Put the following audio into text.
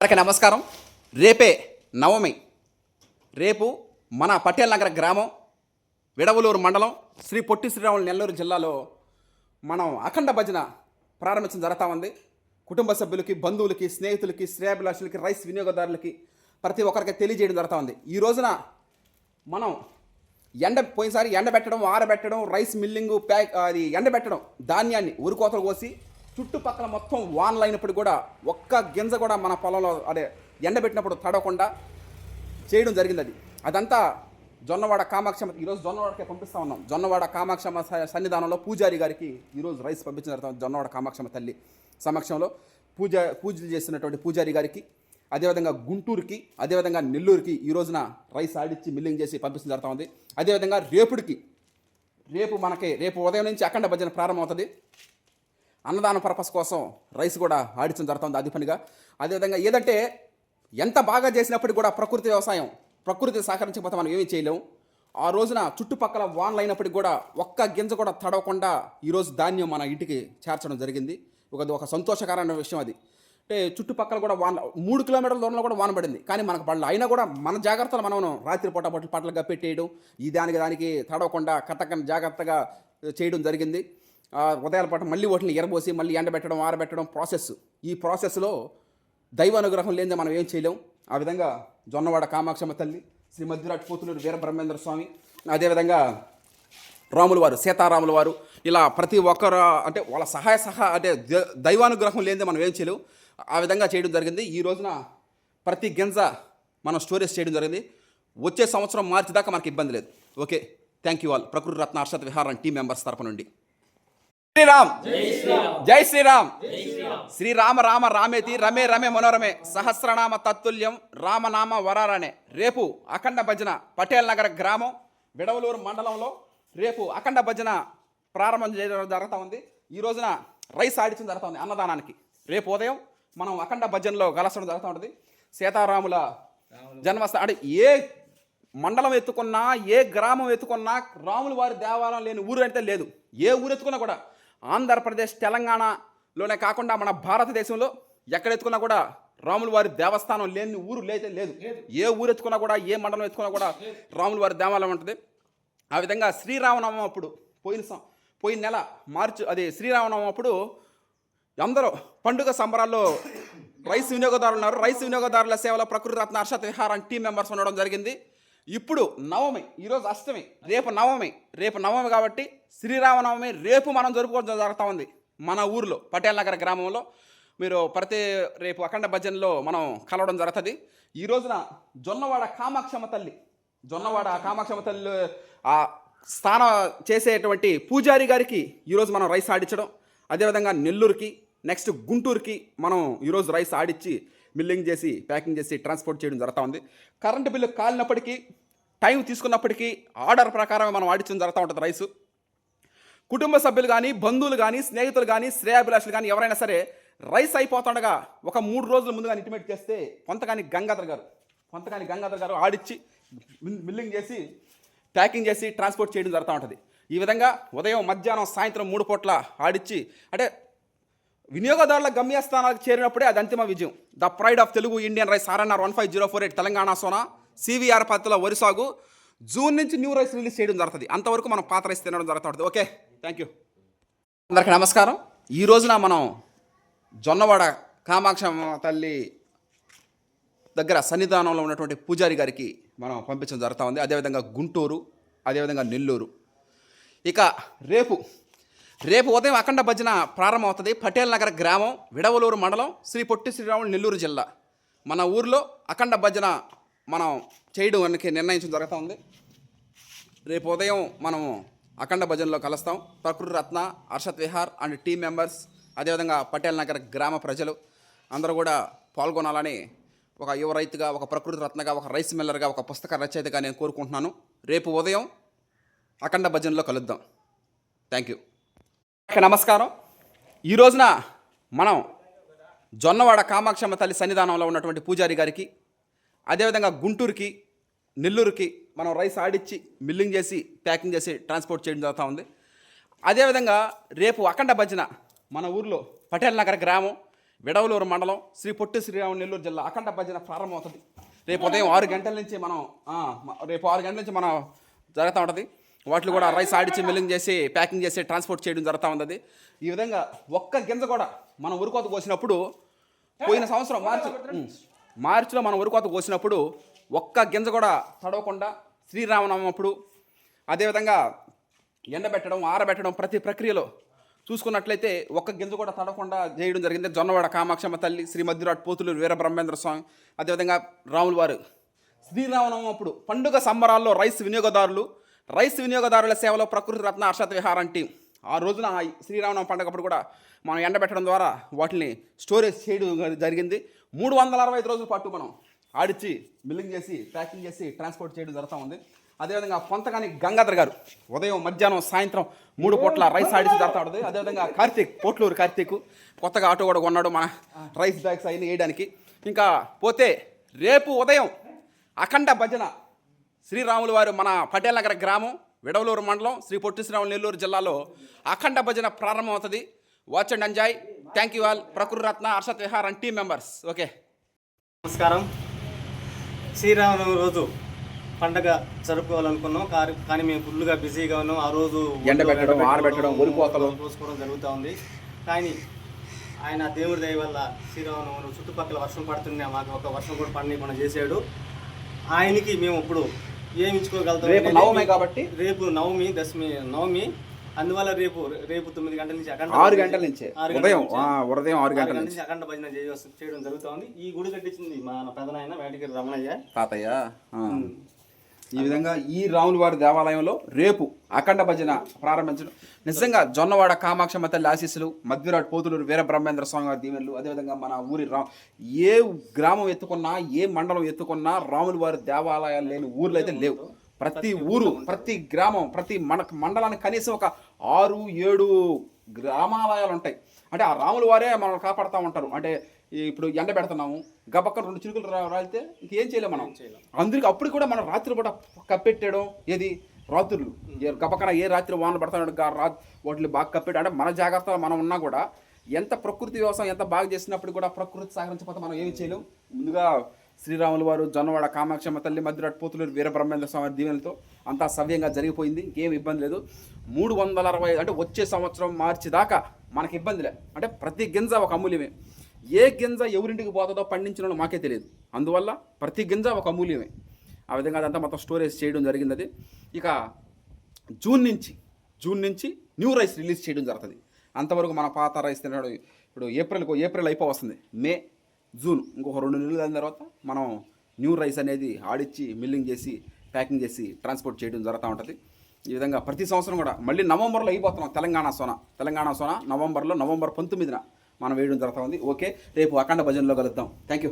అందరికీ నమస్కారం. రేపే నవమి. రేపు మన పటేల్ నగర్ గ్రామం విడవలూరు మండలం శ్రీ పొట్టి శ్రీరాములు నెల్లూరు జిల్లాలో మనం అఖండ భజన ప్రారంభించడం జరుగుతూ ఉంది. కుటుంబ సభ్యులకి, బంధువులకి, స్నేహితులకి, శ్రేయాభిలాషులకి, రైస్ వినియోగదారులకి ప్రతి ఒక్కరికి తెలియజేయడం జరుగుతూ ఉంది. ఈ రోజున మనం పోయినసారి ఎండబెట్టడం, ఆరబెట్టడం, రైస్ మిల్లింగు, అది ఎండబెట్టడం, ధాన్యాన్ని ఉరికోతలు కోసి చుట్టుపక్కల మొత్తం వానలు అయినప్పుడు కూడా ఒక్క గింజ కూడా మన పొలంలో ఎండబెట్టినప్పుడు తడవకుండా చేయడం జరిగింది. అదంతా జొన్నవాడ కామాక్షమ్మ, ఈరోజు జొన్నవాడకే పంపిస్తూ ఉన్నాం. జొన్నవాడ కామాక్షమ్మ సన్నిధానంలో పూజారి గారికి ఈరోజు రైస్ పంపించిన తర్వాత జొన్నవాడ కామాక్షమ్మ తల్లి సమక్షంలో పూజలు చేస్తున్నటువంటి పూజారి గారికి, అదేవిధంగా గుంటూరుకి, అదేవిధంగా నెల్లూరుకి ఈ రోజున రైస్ ఆడిచ్చి మిల్లింగ్ చేసి పంపించడం జరుగుతూ ఉంది. అదేవిధంగా రేపు ఉదయం నుంచి అఖండ భజన ప్రారంభమవుతుంది. అన్నదాన పర్పస్ కోసం రైస్ కూడా ఆడించడం జరుగుతుంది అది పనిగా. అదేవిధంగా ఏదంటే ఎంత బాగా చేసినప్పటికీ కూడా ప్రకృతి వ్యవసాయం, ప్రకృతి సహకరించకపోతే మనం ఏమీ చేయలేము. ఆ రోజున చుట్టుపక్కల వానలు అయినప్పటికీ కూడా ఒక్క గింజ కూడా తడవకుండా ఈరోజు ధాన్యం మన ఇంటికి చేర్చడం జరిగింది. ఒక సంతోషకరమైన విషయం అది. అంటే చుట్టుపక్కల కూడా వాన 3 కిలోమీటర్ల దూరంలో కూడా వాన పడింది, కానీ మనకు పడలేదు. అయినా కూడా మన జాగ్రత్తలు మనం రాత్రిపూట పట్లగా పెట్టేయడం, ఈ దానికి తడవకుండా కట్టకని జాగ్రత్తగా చేయడం జరిగింది. ఉదయాల పాటు మళ్ళీ వాటిని ఎరబోసి మళ్ళీ ఎండబెట్టడం, ఆరబెట్టడం ఈ ప్రాసెస్లో దైవ అనుగ్రహం లేనిదే మనం ఏం చేయలేం. ఆ విధంగా జొన్నవాడ కామాక్షమ్మ తల్లి, శ్రీ మధ్యరాట్ పోతులూరు వీరబ్రహ్మేంద్ర స్వామి, అదేవిధంగా రాముల వారు, సీతారాముల వారు, ఇలా ప్రతి ఒక్కరు అంటే వాళ్ళ అంటే దైవానుగ్రహం లేనిదే మనం ఏం చేయలేం. ఆ విధంగా చేయడం జరిగింది. ఈ రోజున ప్రతి గింజ మనం స్టోరేజ్ చేయడం జరిగింది. వచ్చే సంవత్సరం మార్చి దాకా మనకి ఇబ్బంది లేదు. Okay, thank you all. Prakruti Ratna Harshad విహారం టీం మెంబర్స్ తరపు నుండి శ్రీరామ్, జై శ్రీరామ్. శ్రీరామ రామ రామేతి రమే రమే మనోరమే సహస్రనామ తత్తుల్యం రామనామ వరారనే. రేపు అఖండ భజన పటేల్ నగర్ గ్రామం విడవలూరు మండలంలో రేపు అఖండ భజన ప్రారంభం చేయడం జరుగుతూ ఉంది. ఈ రోజున రైస్ ఆడించడం జరుగుతూ ఉంది అన్నదానానికి. రేపు ఉదయం మనం అఖండ భజనలో కలసడం జరుగుతూ ఉంటుంది. సీతారాముల జన్మస్థానం అంటే ఏ మండలం ఎత్తుకున్నా, ఏ గ్రామం ఎత్తుకున్నా రాముల వారి దేవాలయం లేని ఊరు అంటే లేదు. ఏ ఊరు ఎత్తుకున్నా కూడా ఆంధ్రప్రదేశ్, తెలంగాణలోనే కాకుండా మన భారతదేశంలో ఎక్కడ ఎత్తుకున్నా కూడా రాముల వారి దేవస్థానం లేని ఊరు లేదు. ఏ ఊరు ఎత్తుకున్నా కూడా, ఏ మండలం ఎత్తుకున్నా కూడా రాముల వారి దేవాలయం ఉంటుంది. ఆ విధంగా శ్రీరామనవమి అప్పుడు పోయిన నెల మార్చి శ్రీరామనవమి అప్పుడు అందరూ పండుగ సంబరాల్లో రైస్ వినియోగదారులు ఉన్నారు. రైస్ వినియోగదారుల సేవలో ప్రకృతి రత్న హర్షత్ విహారం టీం మెంబర్స్ ఉండడం జరిగింది. ఇప్పుడు నవమి, ఈరోజు అష్టమి, రేపు నవమి కాబట్టి శ్రీరామనవమి రేపు మనం జరుపుకోవడం జరుగుతూ ఉంది మన ఊరిలో పటేల్ నగర్ గ్రామంలో. మీరు రేపు అఖండ భజనలో మనం కలవడం జరుగుతుంది. ఈ రోజున జొన్నవాడ కామాక్షమ్మ తల్లి ఆ స్నానం చేసేటువంటి పూజారి గారికి ఈరోజు మనం రైస్ ఆడించడం, అదేవిధంగా నెల్లూరుకి, నెక్స్ట్ గుంటూరుకి మనం ఈరోజు రైస్ ఆడిచ్చి మిల్లింగ్ చేసి, ప్యాకింగ్ చేసి ట్రాన్స్పోర్ట్ చేయడం జరుగుతూ ఉంది. కరెంటు బిల్లు కాలినప్పటికీ, టైం తీసుకున్నప్పటికీ ఆర్డర్ ప్రకారమే మనం ఆడించడం జరుగుతూ ఉంటుంది రైసు. కుటుంబ సభ్యులు కానీ, బంధువులు కానీ, స్నేహితులు కానీ, శ్రేయాభిలాషులు కానీ ఎవరైనా సరే రైస్ అయిపోతుండగా ఒక 3 రోజుల ముందుగా ఇంటిమేట్ చేస్తే కొంతకాని గంగాధర్ గారు ఆడిచ్చి మిల్లింగ్ చేసి, ప్యాకింగ్ చేసి ట్రాన్స్పోర్ట్ చేయడం జరుగుతూ ఉంటుంది. ఈ విధంగా ఉదయం, మధ్యాహ్నం, సాయంత్రం 3 పూట్ల ఆడిచ్చి, అంటే వినియోగదారుల గమ్యస్థానాలకు చేరినప్పుడే అది అంతిమ విజయం. The pride of Telugu Indian rice RNR 15048 Telangana Sona CVR పద్ధతిలో వరి సాగు. జూన్ నుంచి న్యూ రైస్ రిలీజ్ చేయడం జరుగుతుంది. అంతవరకు మనం పాత రైస్ తినడం జరుగుతుంది. Okay, thank you. అందరికీ నమస్కారం. ఈ రోజున మనం జొన్నవాడ కామాక్షమ్మ తల్లి దగ్గర సన్నిధానంలో ఉన్నటువంటి పూజారి గారికి మనం పంపించడం జరుగుతూ ఉంది. అదేవిధంగా గుంటూరు, అదేవిధంగా నెల్లూరు. ఇక రేపు ఉదయం అఖండ భజన ప్రారంభమవుతుంది. పటేల్ నగర్ గ్రామం విడవలూరు మండలం శ్రీ పొట్టి శ్రీరాములు నెల్లూరు జిల్లా మన ఊరిలో అఖండ భజన మనం చేయడానికి నిర్ణయించడం జరుగుతూ ఉంది. రేపు ఉదయం మనము అఖండ భజనలో కలుస్తాం. Prakruti Ratna Harshat Vihar and team members, అదేవిధంగా పటేల్ నగర్ గ్రామ ప్రజలు అందరూ కూడా పాల్గొనాలని ఒక యువ రైతుగా, ఒక ప్రకృతి రత్నగా, ఒక రైస్ మిల్లర్గా, ఒక పుస్తక రచయితగా నేను కోరుకుంటున్నాను. రేపు ఉదయం అఖండ భజనలో కలుద్దాం. Thank you. నమస్కారం. ఈ రోజున మనం జొన్నవాడ కామాక్షమ్మ తల్లి సన్నిధానంలో ఉన్నటువంటి పూజారి గారికి, అదేవిధంగా గుంటూరుకి, నెల్లూరుకి మనం రైస్ ఆడిచ్చి, మిల్లింగ్ చేసి, ప్యాకింగ్ చేసి ట్రాన్స్పోర్ట్ చేయడం జరుగుతూ ఉంది. అదేవిధంగా రేపు అఖండ భజన మన ఊర్లో పటేల్ నగర్ గ్రామం విడవలూరు మండలం శ్రీ పొట్టి శ్రీరాములు నెల్లూరు జిల్లా అఖండ భజన ప్రారంభమవుతుంది. రేపు ఉదయం 6 గంటల నుంచి మనం జరుగుతూ ఉంటుంది. వాటిలో కూడా రైస్ ఆడిచి మిల్లింగ్ చేసి ప్యాకింగ్ చేసి ట్రాన్స్పోర్ట్ చేయడం జరుగుతూ ఉంది. ఈ విధంగా ఒక్క గింజ కూడా మనం ఉరుకోత కోసినప్పుడు పోయిన సంవత్సరం మార్చిలో మనం ఉరుకోత కోసినప్పుడు ఒక్క గింజ కూడా తడవకుండా శ్రీరామనవమి అప్పుడు అదేవిధంగా ఎండబెట్టడం ఆరబెట్టడం ప్రతి ప్రక్రియలో చూసుకున్నట్లయితే ఒక్క గింజ కూడా తడవకుండా చేయడం జరిగింది. జొన్నవాడ కామాక్షమ్మ తల్లి, శ్రీ మధ్యరాట్ పోతులూరు వీరబ్రహ్మేంద్ర స్వామి, అదేవిధంగా రాముల వారు శ్రీరామనవమి అప్పుడు పండుగ సంబరాల్లో రైస్ వినియోగదారుల సేవలో ప్రకృతి రత్న హర్షత్ విహారం టీం ఆ రోజున శ్రీరామనవమి పండుగప్పుడు కూడా మనం ఎండబెట్టడం ద్వారా వాటిని స్టోరేజ్ చేయడం జరిగింది. 365 రోజుల పాటు మనం ఆడిచి మిల్లింగ్ చేసి ప్యాకింగ్ చేసి ట్రాన్స్పోర్ట్ చేయడం జరుగుతూ ఉంది. అదేవిధంగా పొంతగాని గంగాధర్ గారు ఉదయం మధ్యాహ్నం సాయంత్రం 3 పూట్ల రైస్ ఆడిచి జరుగుతూ ఉంటుంది. అదేవిధంగా పోట్లూరు కార్తీక్ కొత్తగా ఆటో కూడా కొన్నాడు మన రైస్ బ్యాగ్స్ అయిన వేయడానికి. ఇంకా పోతే రేపు ఉదయం అఖండ భజన శ్రీరాములు వారు మన పటేల్ నగర్ గ్రామం విడవలూరు మండలం శ్రీ పొట్టి శ్రీరాములు నెల్లూరు జిల్లాలో అఖండ భజన ప్రారంభం అవుతుంది. Watch and enjoy. Thank you all. Prakruti Ratna Harshat Vihar and team members. Okay, నమస్కారం. శ్రీరామనవమి రోజు పండగ జరుపుకోవాలనుకున్నాం, కానీ మేము ఫుల్గా బిజీగా ఉన్నాం. ఆ రోజు ఎండబెట్టడం ఆరబెట్టడం కోసుకోవడం జరుగుతూ ఉంది. కానీ ఆయన దేవుడి దయ వల్ల శ్రీరామనవమి చుట్టుపక్కల వర్షం పడుతున్నా మాకు ఒక వర్షం కూడా పడనీయకుండా చేశాడు. ఆయనకి మేము ఇప్పుడు ఏమి ఇచ్చుకోగలుగుతాం. రేపు నవమి, దశమి నవమి, అందువల్ల రేపు 9 గంటల నుంచి 6 గంటల నుంచి ఉదయం 6 గంటల నుంచి అఖండ భజన చేయడం జరుగుతుంది. ఈ గుడి కట్టించింది మా పెదనాయన వేటగిరి రమణయ్య తాతయ్య. ఈ విధంగా ఈ రాముల వారి దేవాలయంలో రేపు అఖండ భజన ప్రారంభించడం నిజంగా జొన్నవాడ కామాక్షమ్మ తల్లి ఆశీస్సులు, మధ్యరాట్ పోతులూరు వీరబ్రహ్మేంద్ర స్వామి వారి దీవెనలు, అదేవిధంగా మన ఊరి ఏ గ్రామం ఎత్తుకున్నా ఏ మండలం ఎత్తుకున్నా రాముల వారి దేవాలయాలు లేని ఊర్లు అయితే లేవు. ప్రతి ఊరు, ప్రతి గ్రామం, ప్రతి మండలానికి కనీసం ఒక 6-7 గ్రామాలయాలు ఉంటాయి. అంటే ఆ రాముల వారే మనం కాపాడుతూ ఉంటారు. అంటే ఇప్పుడు ఎండ పెడుతున్నాము, గబక్క 2 చినుకులు రాలితే ఇంకేం చేయలేము మనం. అందుకే అప్పుడు కూడా మనం రాత్రి పూట కప్పెట్టడం, ఏది రాత్రులు గబక్కన ఏ రాత్రి వానలు పడుతున్నాడు వాటిని బాగా కప్పెట్టాడు. అంటే మన జాగ్రత్త మనం ఉన్నా కూడా ఎంత ప్రకృతి వ్యవసాయం ఎంత బాగా చేసినప్పుడు కూడా ప్రకృతి సహకరించకపోతే మనం ఏమి చేయలేము. ముందుగా శ్రీరాములు వారు జొన్నవాడ కామాక్షమ్మ తల్లి, మధ్యరాట్ పోతులూరు వీరబ్రహ్మేంద్ర స్వామి దీవెనలతో అంతా సవ్యంగా జరిగిపోయింది. ఇంకేం ఇబ్బంది లేదు. 365 అంటే వచ్చే సంవత్సరం మార్చి దాకా మనకి ఇబ్బంది లేదు. అంటే ప్రతి గింజ ఒక అమూల్యమే. ఏ గింజ ఎవరింటికి పోతుందో పండించిన మాకే తెలియదు. అందువల్ల ప్రతి గింజ ఒక అమూల్యమే. ఆ విధంగా అదంతా మొత్తం స్టోరేజ్ చేయడం జరిగింది. అది ఇక జూన్ నుంచి న్యూ రైస్ రిలీజ్ చేయడం జరుగుతుంది. అంతవరకు మన పాత రైస్ తినడం ఇప్పుడు ఏప్రిల్ అయిపోవస్తుంది. మే, జూన్ ఇంకొక 2 నెలలు అయిన తర్వాత మనం న్యూ రైస్ అనేది ఆడిచ్చి మిల్లింగ్ చేసి ప్యాకింగ్ చేసి ట్రాన్స్పోర్ట్ చేయడం జరుగుతూ ఉంటుంది. ఈ విధంగా ప్రతి సంవత్సరం కూడా మళ్ళీ నవంబర్లో అయిపోతున్నాం. తెలంగాణ సోనా నవంబర్ 19న మనం వేయడం జరుగుతూ ఉంది. ఓకే, రేపు అఖండ భజనలో కలుద్దాం. Thank you.